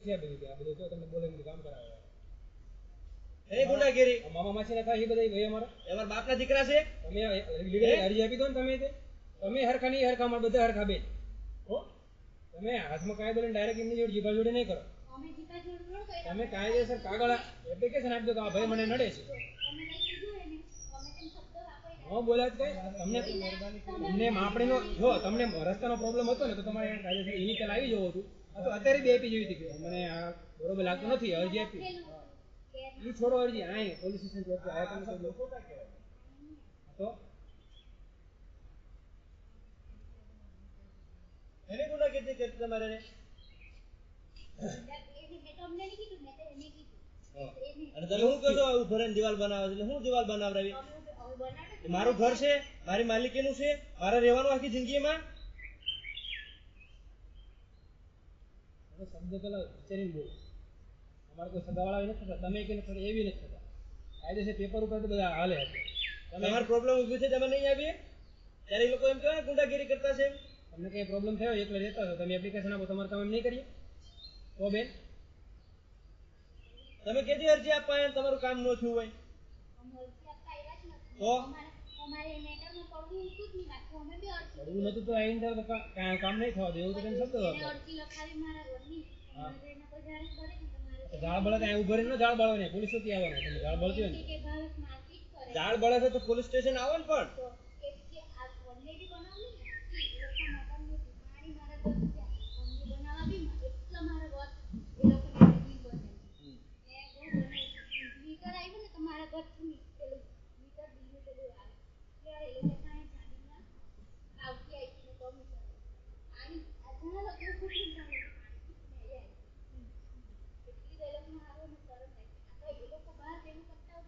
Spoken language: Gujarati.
છે બધું કે આ બધું તો તમને બોલે કામ કરાવે એ ગુંડાગીરી મામા માસી ના થાય એ બધા ભાઈ અમારા બાપના દીકરા છે તમે લીગલી અરજી આપી દો ને તમે હરખા નહીં હરખા અમારે બધા હરખા બેન હો તમે હાથમાં કાયદો લઈને ડાયરેક્ટ એમની જોડે જીભા જોડે નહીં કરો તમે કાયદેસર કાગળ એપ્લિકેશન આપી દો કે આ ભાઈ મને નડે છે બોલ્યા કઈ તમને માપણીનો જો તમને રસ્તાનો પ્રોબ્લેમ હતો ને તો તમારે કાયદેસર ઇનિશિયલ આવી જવું હતું તો અત્યારે બે આપી જેવી હતી કે મને આ બરોબર લાગતું નથી અરજી આપી એ છોડો અરજી આ પોલીસ સ્ટેશન તો એને ગુંડાગીરી કરતી તમારે અને તમે શું કહો છો ઉભો રહીને દિવાલ બનાવે એટલે હું દિવાલ બનાવરાવી મારું ઘર છે મારી માલિકીનું છે મારે રહેવાનું આખી જિંદગીમાં શબ્દ પેલા વિચારીને બોલો અમારે કોઈ સગાવાળા નથી થતા તમે કે નથી એવી નથી થતા કાયદેસર પેપર ઉપર તો બધા હાલે હશે તમારો પ્રોબ્લેમ ઊભી છે તમે નહીં આવીએ ત્યારે એ લોકો એમ કહેવાય ગુંડાગીરી કરતા છે તમને કઈ પ્રોબ્લેમ થયો એકલો રહેતા છો તમે એપ્લિકેશન આપો તમારે કામ એમ નહીં કરીએ તો બેન તમે કેદી અરજી આપવા આવ્યા તમારું કામ ન થયું હોય તો પડવું નતું તો આવીને કામ નહીં થવા દે એવું તો શબ્દ ઝાડ બળે ત્યાં ઉભો રહીને ઝાડ બળો ને પોલીસ આવવાનું તમે ઝાડ બળતી હોય ને ઝાડ બળે છે તો પોલીસ સ્ટેશન આવો ને પણ